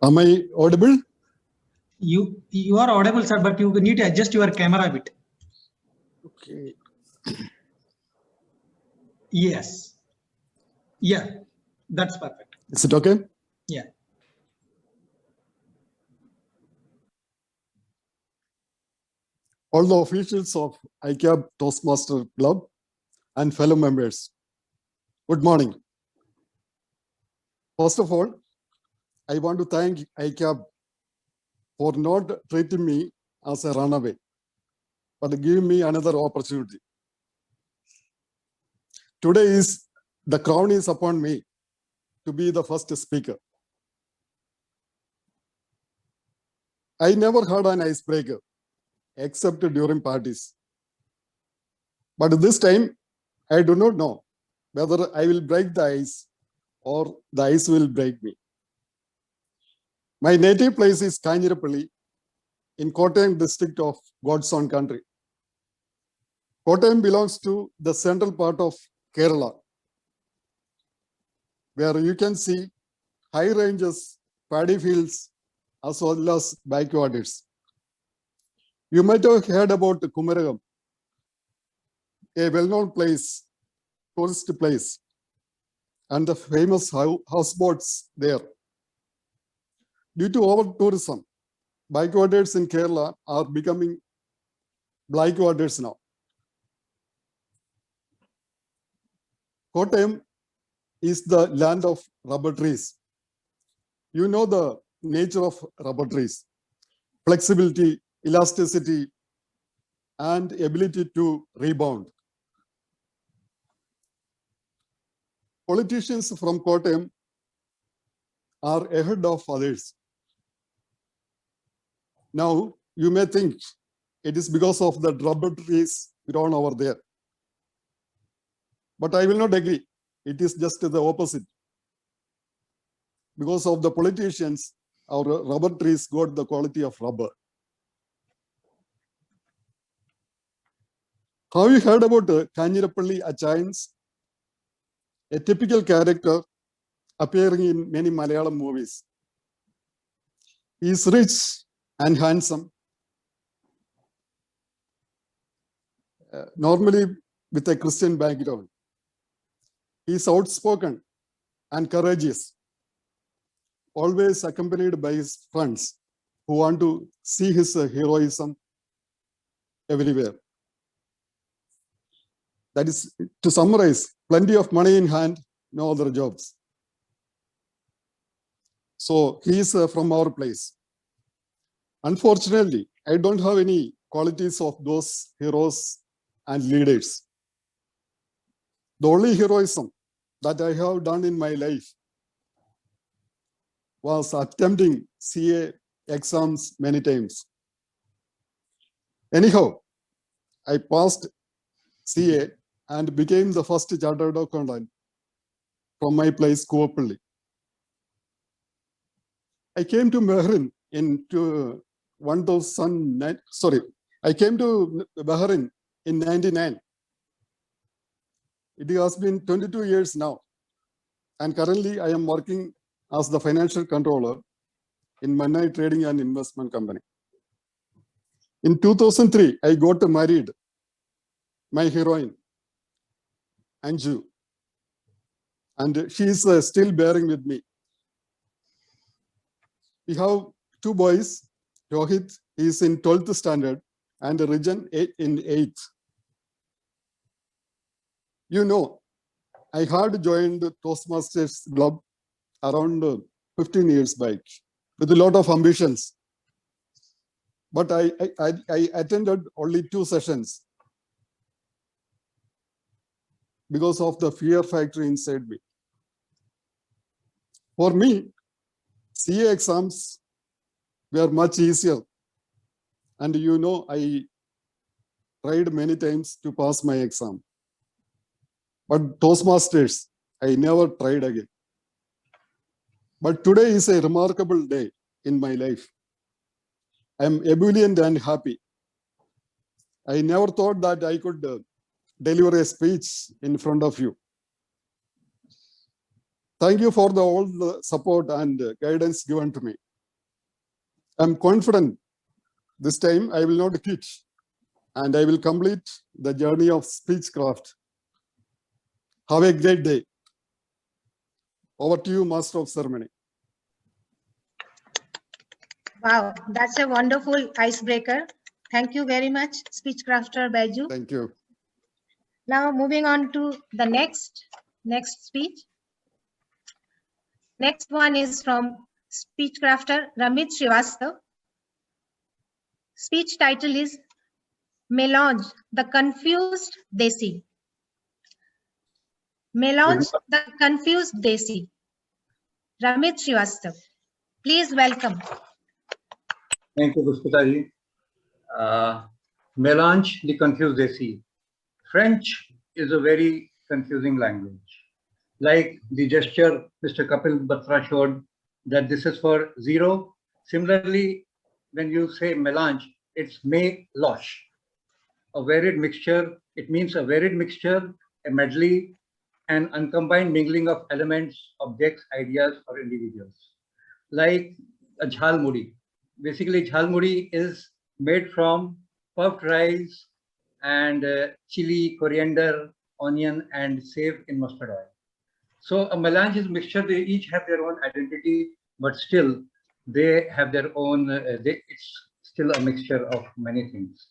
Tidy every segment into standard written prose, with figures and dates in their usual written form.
Am I audible? You are audible, sir, but you need to adjust your camera a bit. Okay. Yes. Yeah, that's perfect. Is it okay? Yeah. All the officials of ICAP Toastmaster Club and fellow members, good morning. First of all, I want to thank ICAP for not treating me as a runaway, but giving me another opportunity. Today the crown is upon me to be the first speaker. I never had an icebreaker except during parties. But this time, I do not know whether I will break the ice or the ice will break me. My native place is Kanjirapalli in Kottayam district of God's own country. Kottayam belongs to the central part of Kerala, where you can see high ranges, paddy fields, as well as backwaters. You might have heard about Kumaragam, a well-known place, tourist place, and the famous houseboats there. Due to over-tourism, backwaters in Kerala are becoming blackwaters now. Kottayam is the land of rubber trees. You know the nature of rubber trees: flexibility, elasticity, and ability to rebound. Politicians from Kottayam are ahead of others. Now, you may think it is because of the rubber trees grown over there. But I will not agree. It is just the opposite. Because of the politicians, our rubber trees got the quality of rubber. Have you heard about Kanjirapalli Achayans? A typical character appearing in many Malayalam movies. He is rich and handsome, normally with a Christian background. He is outspoken and courageous, always accompanied by his friends who want to see his heroism everywhere. That is, to summarize, plenty of money in hand, no other jobs. So he is from our place. Unfortunately, I don't have any qualities of those heroes and leaders. The only heroism that I have done in my life was attempting CA exams many times. Anyhow, I passed CA and became the first chartered accountant from my place, Kuvapalli. I came to Bahrain in 2009. Sorry, I came to Bahrain in 99. It has been 22 years now. And currently I am working as the financial controller in Mannai Trading and Investment Company. In 2003, I got married. My heroine, Anju. And she is still bearing with me. We have two boys. Rohit is in 12th standard and Rijan in 8th. You know, I had joined the Toastmasters Club around 15 years back with a lot of ambitions. But I attended only 2 sessions because of the fear factor inside me. For me, CA exams were much easier. And you know, I tried many times to pass my exam. But Toastmasters, I never tried again. But today is a remarkable day in my life. I am ebullient and happy. I never thought that I could deliver a speech in front of you. Thank you for all the support and guidance given to me. I'm confident this time I will not quit and I will complete the journey of speechcraft. Have a great day. Over to you, Master of Ceremony. Wow, that's a wonderful icebreaker. Thank you very much, Speechcrafter Baiju. Thank you. Now moving on to the next speech. Next one is from Speechcrafter Ramit Srivastav. Speech title is Melange, the Confused Desi. Melange, the Confused Desi. Ramit Srivastav, please welcome. Thank you, Pushpita ji. Melange, the confused desi. French is a very confusing language. Like the gesture Mr. Kapil Batra showed, that this is for zero. Similarly, when you say melange, it's mélange, a varied mixture. It means a varied mixture, a medley, an uncombined mingling of elements, objects, ideas, or individuals. Like a jhal mudi. Basically, jhal mudi is made from puffed rice and chili, coriander, onion, and save in mustard oil. So a melange is mixture. They each have their own identity, but still they have their own. It's still a mixture of many things.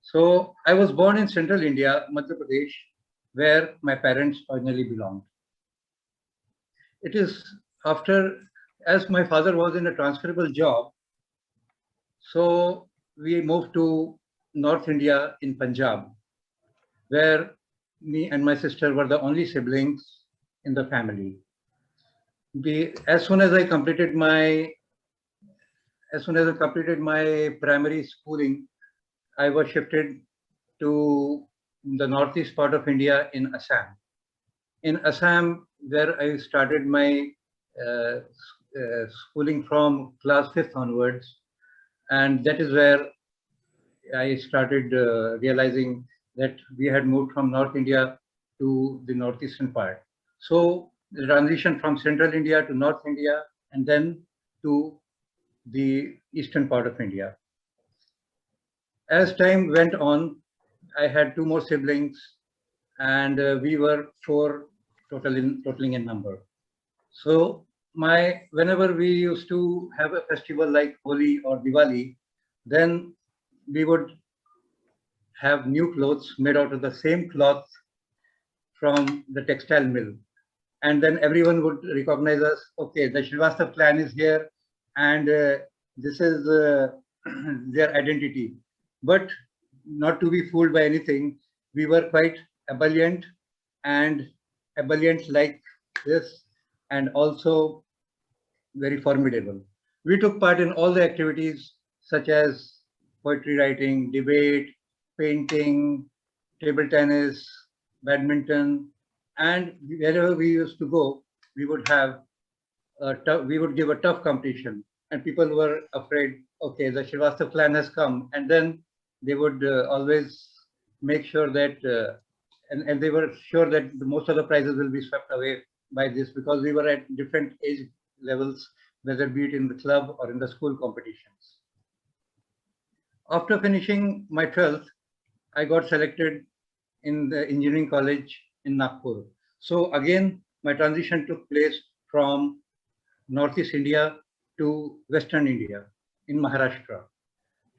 So I was born in central India, Madhya Pradesh, where my parents originally belonged. It is after, as my father was in a transferable job, so we moved to North India in Punjab, where me and my sister were the only siblings in the family. As soon as I completed my primary schooling, I was shifted to the northeast part of India in Assam. In Assam, where I started my schooling from class 5th onwards, and that is where I started realizing that we had moved from North India to the northeastern part. So the transition from central India to North India and then to the eastern part of India. As time went on, I had 2 more siblings, and we were 4 totaling in number. So whenever we used to have a festival like Holi or Diwali, then we would have new clothes made out of the same cloth from the textile mill. And then everyone would recognize us. Okay, the Srivastav clan is here, and this is their identity. But not to be fooled by anything, we were quite ebullient like this, and also very formidable. We took part in all the activities such as poetry writing, debate, painting, table tennis, badminton, and wherever we used to go, we would give a tough competition, and people were afraid. Okay, the Srivastav clan has come, and then they would always make sure that, and they were sure that most of the prizes will be swept away by this, because we were at different age levels, whether be it in the club or in the school competitions. After finishing my 12th, I got selected in the engineering college in Nagpur. So again, my transition took place from Northeast India to Western India in Maharashtra.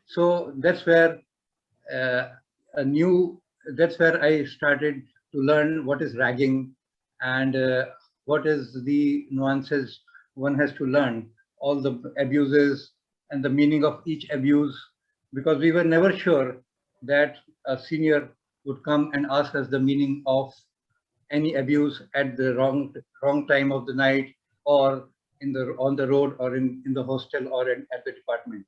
So that's where I started to learn what is ragging and what is the nuances one has to learn, all the abuses and the meaning of each abuse, because we were never sure that a senior would come and ask us the meaning of any abuse at the wrong time of the night, or on the road, or in the hostel, or at the department.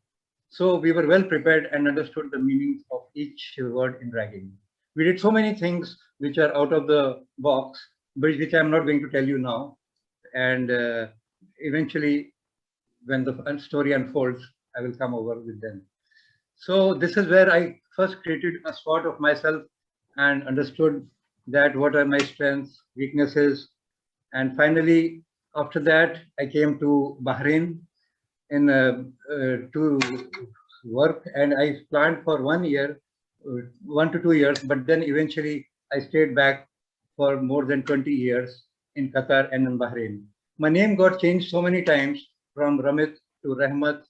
So we were well prepared and understood the meanings of each word in ragging. We did so many things which are out of the box, which I'm not going to tell you now. And eventually, when the story unfolds, I will come over with them. So this is where I first created a SWOT of myself and understood that what are my strengths, weaknesses. And finally, after that, I came to Bahrain, to work, and I planned for 1 year, 1 to 2 years, but then eventually I stayed back for more than 20 years in Qatar and in Bahrain. My name got changed so many times, from Ramit to Rahmat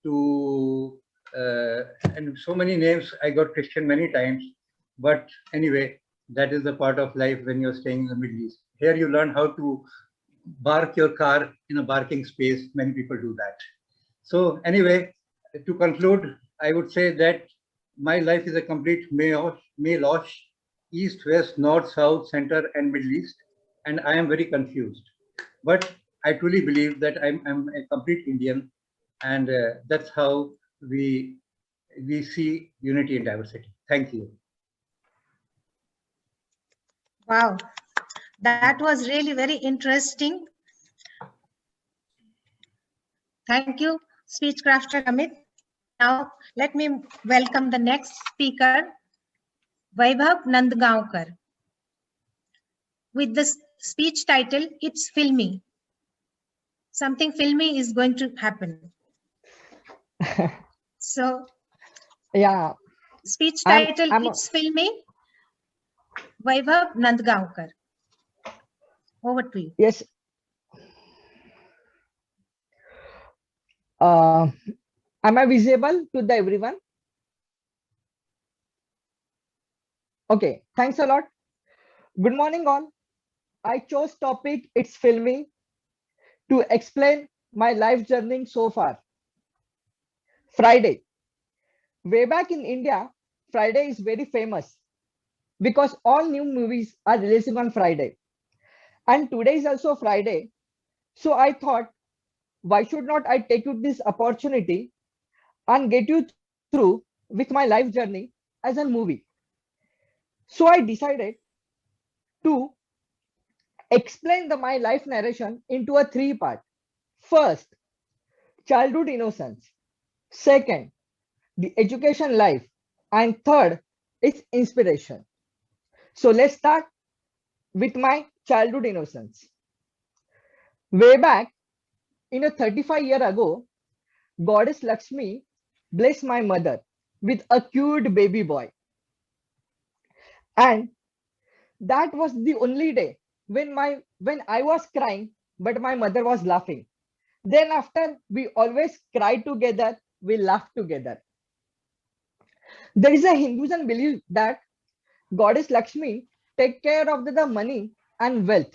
to and so many names. I got Christian many times, but anyway, that is the part of life when you're staying in the Middle East. Here you learn how to park your car in a parking space. Many people do that. So anyway, to conclude, I would say that my life is a complete melosh, east, west, north, south, center, and Middle East, and I am very confused. But I truly believe that I'm a complete Indian, and that's how we see unity and diversity. Thank you. Wow, that was really very interesting. Thank you, speech crafter Amit. Now, let me welcome the next speaker, Vaibhav Nandgaonkar, with the speech title, It's Filmy. Something filmy is going to happen. So, Yeah, speech I'm- title, I'm- It's Filmy, Vaibhav Nandgaonkar. Over to you. yes. Am I visible to the everyone? Okay, thanks a lot. Good morning all. I chose topic It's Filmy to explain my life journey so far. Friday. Way back in India, Friday is very famous because all new movies are releasing on Friday. And today is also Friday. So I thought, why should not I take you this opportunity and get you through with my life journey as a movie? So I decided to explain my life narration into a 3-part. First, childhood innocence. Second, the education life. And third, its inspiration. So let's start with my childhood innocence. Way back in a 35 years ago, Goddess Lakshmi blessed my mother with a cute baby boy. And that was the only day when I was crying, but my mother was laughing. Then after, we always cry together, we laugh together. There is a Hinduism belief that Goddess Lakshmi take care of the money and wealth.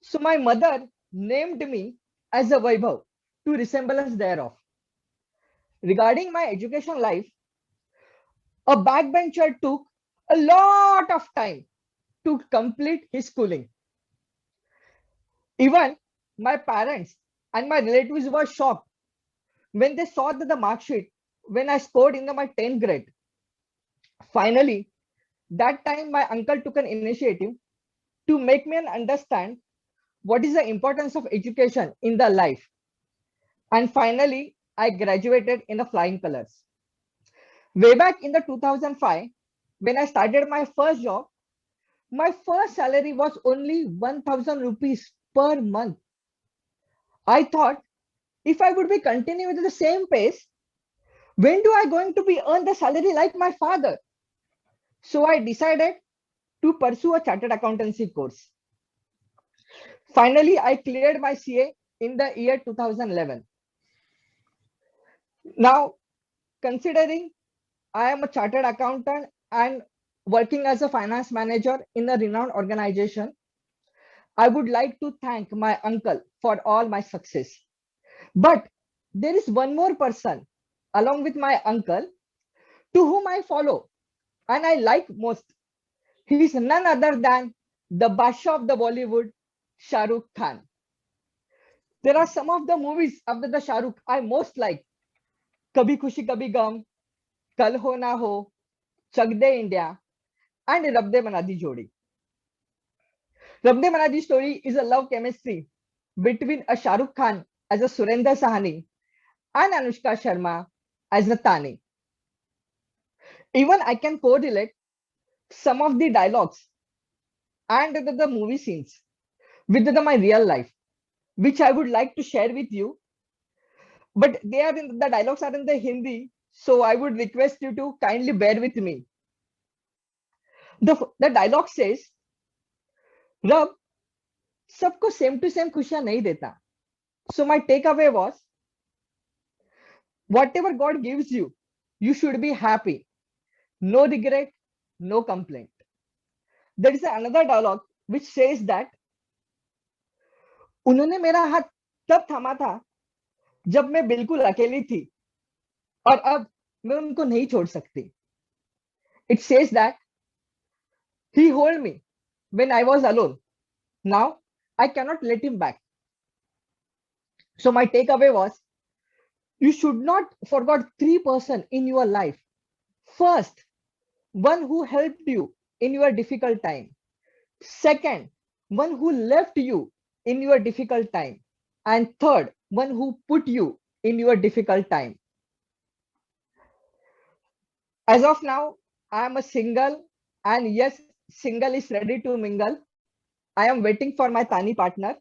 So my mother named me as a Vaibhav to resemblance thereof. Regarding my education life, a backbencher took a lot of time to complete his schooling. Even my parents and my relatives were shocked when they saw the mark sheet when I scored in my 10th grade. Finally, that time my uncle took an initiative to make me understand what is the importance of education in the life. And finally, I graduated in the flying colors. Way back in the 2005, when I started my first job, my first salary was only 1,000 rupees per month. I thought, if I would be continuing with the same pace, when do I going to be earn the salary like my father? So I decided to pursue a chartered accountancy course. Finally, I cleared my CA in the year 2011. Now, considering I am a chartered accountant and working as a finance manager in a renowned organization, I would like to thank my uncle for all my success. But there is one more person along with my uncle to whom I follow and I like most. He is none other than the Basha of the Bollywood, Shah Rukh Khan. There are some of the movies after the Shah Rukh I most like. Kabhi Khushi Kabhi Gum, Kal Ho Na Ho, Chak De India, and Rab De Bana Di Jodi. Rab De Bana Di story is a love chemistry between a Shah Rukh Khan as a Surendra Sahani and Anushka Sharma as a Tani. Even I can correlate some of the dialogues and the movie scenes with my real life, which I would like to share with you. but the dialogues are in the Hindi, so I would request you to kindly bear with me. The dialogue says, Rab सबको same to same खुशियां नहीं देता. So my takeaway was, whatever God gives you, you should be happy. No regret, no complaint. There is another dialogue which says that उन्होंने मेरा हाथ तब थामा था जब मैं बिल्कुल अकेली थी और अब मैं उनको नहीं छोड़ सकती. It says that he hold me when I was alone. Now I cannot let him back. So my takeaway was, you should not forget 3 persons in your life. First, one who helped you in your difficult time. Second, one who left you in your difficult time. And third, one who put you in your difficult time. As of now, I am a single, and yes, single is ready to mingle. I am waiting for my Tani partner.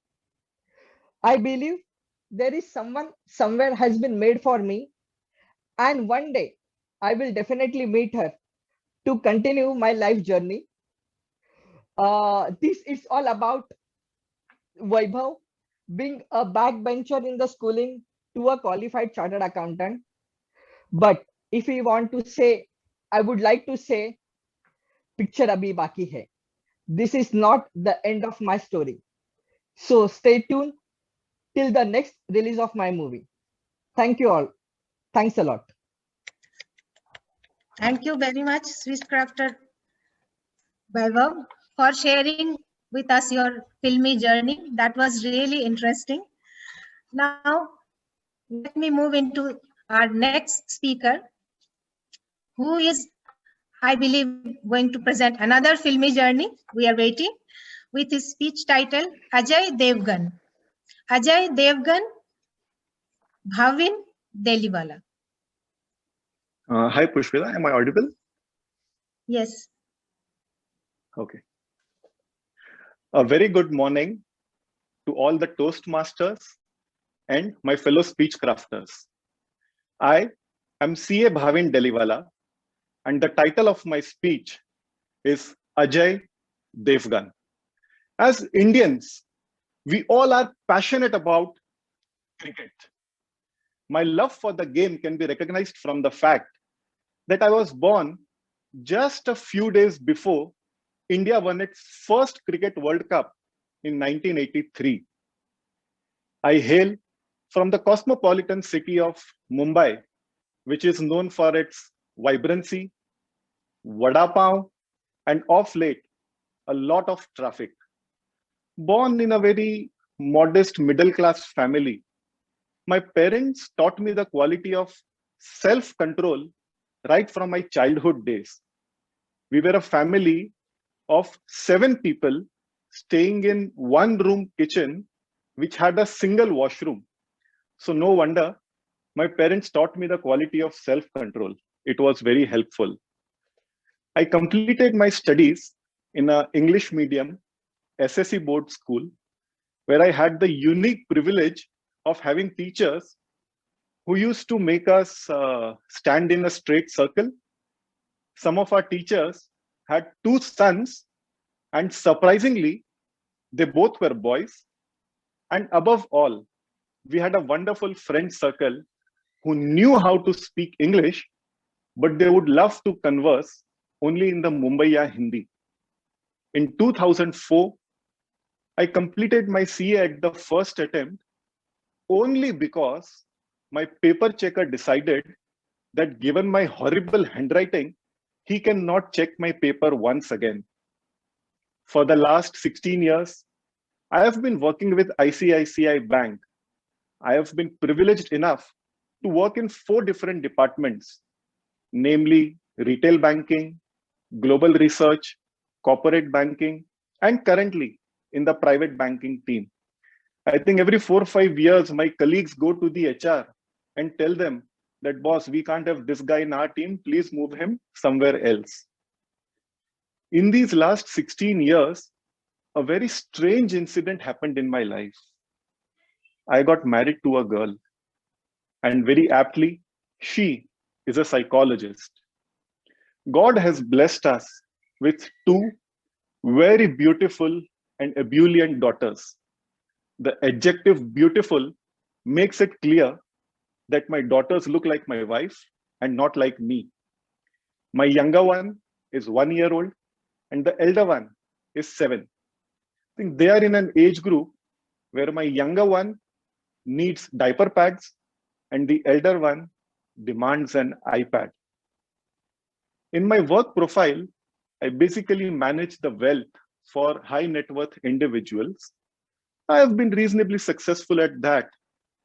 I believe there is someone somewhere has been made for me, and one day I will definitely meet her to continue my life journey. This is all about Vaibhav being a backbencher in the schooling to a qualified chartered accountant. But if we want to say, I would like to say, picture abhi baki hai. This is not the end of my story. So stay tuned till the next release of my movie. Thank you all. Thanks a lot. Thank you very much, Swiss Crafter Vaibhav, for sharing with us your filmy journey. That was really interesting. Now, let me move into our next speaker, who is, I believe, going to present another filmy journey. We are waiting with his speech title, Ajay Devgan. Ajay Devgan, Bhavin Deliwala. Hi, Pushpita. Am I audible? Yes. Okay. A very good morning to all the Toastmasters and my fellow speech crafters. I am CA Bhavin Deliwala, and the title of my speech is Ajay Devgan. As Indians, we all are passionate about cricket. My love for the game can be recognized from the fact that I was born just a few days before India won its first Cricket World Cup in 1983. I hail from the cosmopolitan city of Mumbai, which is known for its vibrancy, vada pav, and of late, a lot of traffic. Born in a very modest middle-class family, my parents taught me the quality of self-control right from my childhood days. We were a family of 7 people staying in one room kitchen, which had a single washroom. So no wonder my parents taught me the quality of self-control. It was very helpful. I completed my studies in an English medium SSC board school, where I had the unique privilege of having teachers who used to make us stand in a straight circle. Some of our teachers had 2 sons, and surprisingly, they both were boys. And above all, we had a wonderful friend circle who knew how to speak English, but they would love to converse only in the Mumbaiya Hindi. In 2004, I completed my CA at the first attempt only because my paper checker decided that given my horrible handwriting, he cannot check my paper once again. For the last 16 years, I have been working with ICICI Bank. I have been privileged enough to work in 4 different departments, namely retail banking, global research, corporate banking, and currently in the private banking team. I think every 4 or 5 years, my colleagues go to the HR and tell them that, boss, we can't have this guy in our team, please move him somewhere else. In these last 16 years, a very strange incident happened in my life. I got married to a girl. and very aptly, she is a psychologist. God has blessed us with two very beautiful and ebullient daughters. The adjective beautiful makes it clear that my daughters look like my wife and not like me. My younger one is 1 year old and the elder one is 7. I think they are in an age group where my younger one needs diaper pads and the elder one demands an iPad. In my work profile, I basically manage the wealth for high net worth individuals. I have been reasonably successful at that,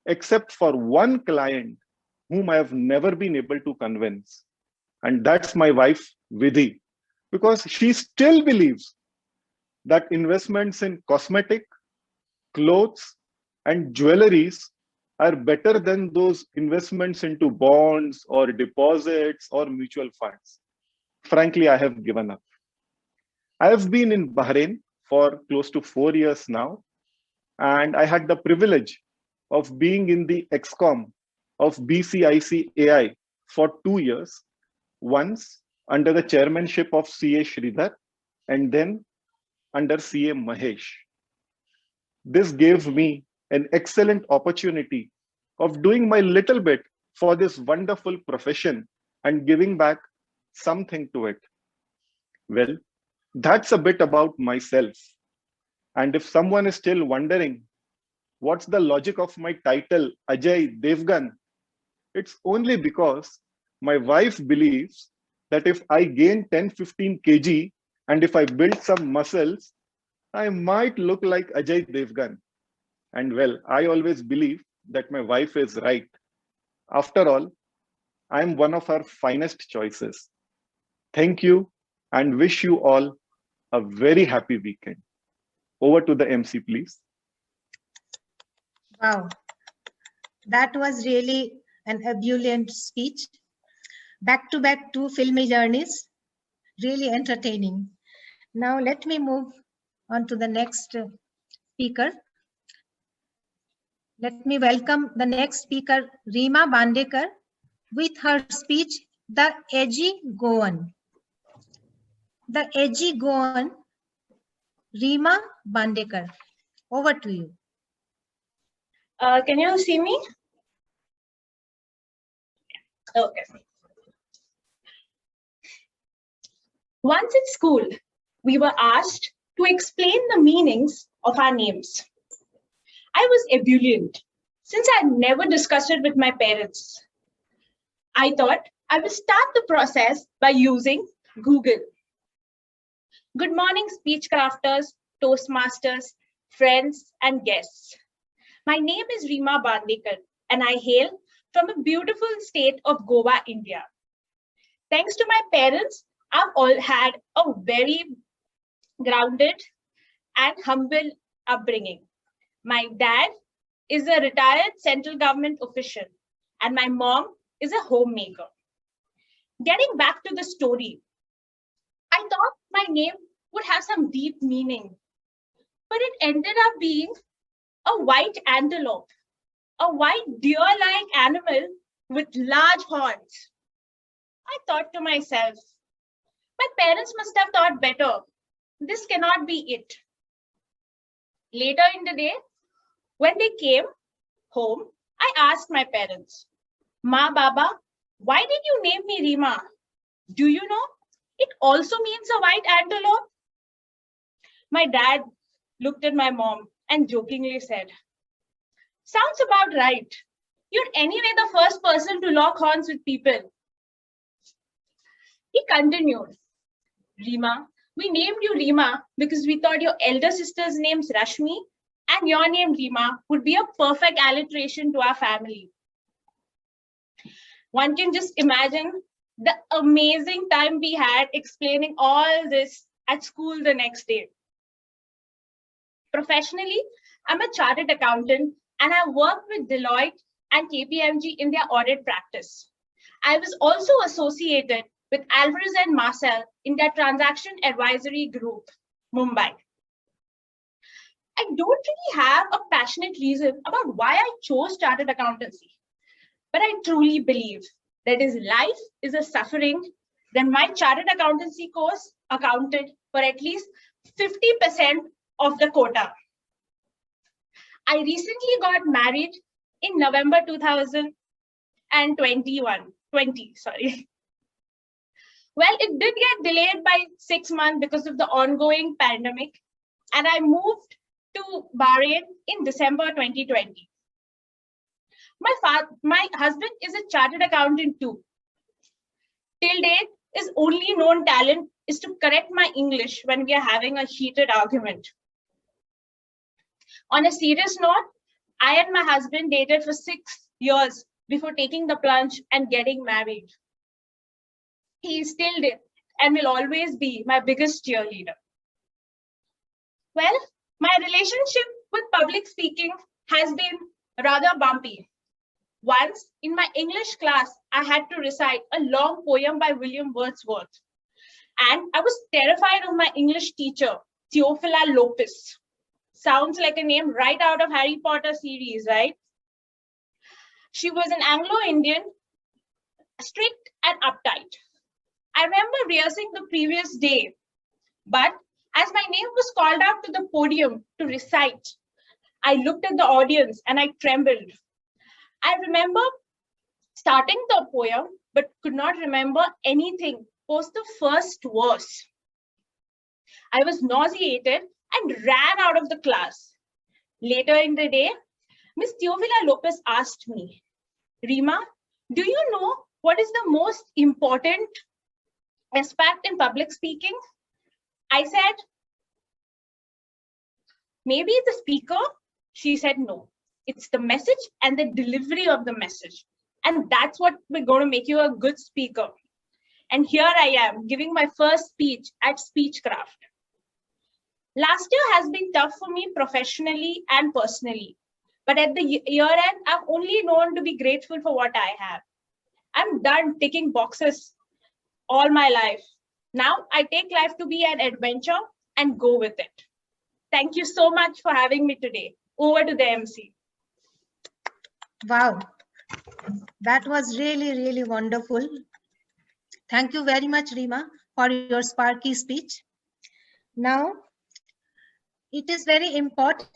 except for one client whom I have never been able to convince. And that's my wife, Vidhi, because she still believes that investments in cosmetic, clothes, and jewelries are better than those investments into bonds or deposits or mutual funds. Frankly, I have given up. I have been in Bahrain for close to 4 years now, and I had the privilege of being in the ExCom of BCIC AI for 2 years, once under the chairmanship of CA Sridhar and then under CA Mahesh. This gave me an excellent opportunity of doing my little bit for this wonderful profession and giving back something to it. Well, that's a bit about myself. And if someone is still wondering, what's the logic of my title, Ajay Devgan? It's only because my wife believes that if I gain 10-15 kg and if I build some muscles, I might look like Ajay Devgan. And well, I always believe that my wife is right. After all, I'm one of her finest choices. Thank you and wish you all a very happy weekend. Over to the MC, please. Wow, that was really an ebullient speech. Back-to-back 2 filmy journeys, really entertaining. Now let me move on to the next speaker. Let me welcome the next speaker, Reema Bandekar, with her speech, The Edgy Goan. The Edgy Goan, Reema Bandekar. Over to you. Can you see me? Okay. Once at school, we were asked to explain the meanings of our names. I was ebullient since I had never discussed it with my parents. I thought I would start the process by using Google. Good morning, speech crafters, Toastmasters, friends, and guests. My name is Reema Bandekar, and I hail from a beautiful state of Goa, India. Thanks to my parents, I've all had a very grounded and humble upbringing. My dad is a retired central government official, and my mom is a homemaker. Getting back to the story, I thought my name would have some deep meaning, but it ended up being a white antelope, a white deer-like animal with large horns. I thought to myself, my parents must have thought better. This cannot be it. Later in the day, when they came home, I asked my parents, Ma, Baba, why did you name me Reema? Do you know? It also means a white antelope. My dad looked at my mom and jokingly said, sounds about right. You're anyway the first person to lock horns with people. He continued, Reema, we named you Reema because we thought your elder sister's name's Rashmi and your name Reema would be a perfect alliteration to our family. One can just imagine the amazing time we had explaining all this at school the next day. Professionally, I'm a chartered accountant and I work with Deloitte and KPMG in their audit practice. I was also associated with Alvarez and Marsal in their transaction advisory group, Mumbai. I don't really have a passionate reason about why I chose chartered accountancy. but I truly believe that if life is a suffering, then my chartered accountancy course accounted for at least 50% of the quota. I recently got married in November 2020, sorry. Well, it did get delayed by 6 months because of the ongoing pandemic, and I moved to Bahrain in December 2020. My husband is a chartered accountant too. Till date, his only known talent is to correct my English when we are having a heated argument. On a serious note, I and my husband dated for 6 years before taking the plunge and getting married. He still did and will always be my biggest cheerleader. Well, my relationship with public speaking has been rather bumpy. Once in my English class, I had to recite a long poem by William Wordsworth. And I was terrified of my English teacher, Teofila Lopez. Sounds like a name right out of Harry Potter series, right? She was an Anglo-Indian, strict and uptight. I remember rehearsing the previous day, but as my name was called out to the podium to recite, I looked at the audience and I trembled. I remember starting the poem, but could not remember anything post the first verse. I was nauseated and ran out of the class. Later in the day, Miss Teofila Lopez asked me, Rima, do you know what is the most important aspect in public speaking? I said, maybe the speaker. She said, no, it's the message and the delivery of the message. And that's what we're going to make you a good speaker. And here I am giving my first speech at Speechcraft. Last year has been tough for me professionally and personally. But at the year end, I've only known to be grateful for what I have. I'm done ticking boxes all my life. Now I take life to be an adventure and go with it. Thank you so much for having me today. Over to the MC. Wow, that was really, really wonderful. Thank you very much, Rima, for your sparky speech. Now, it is very important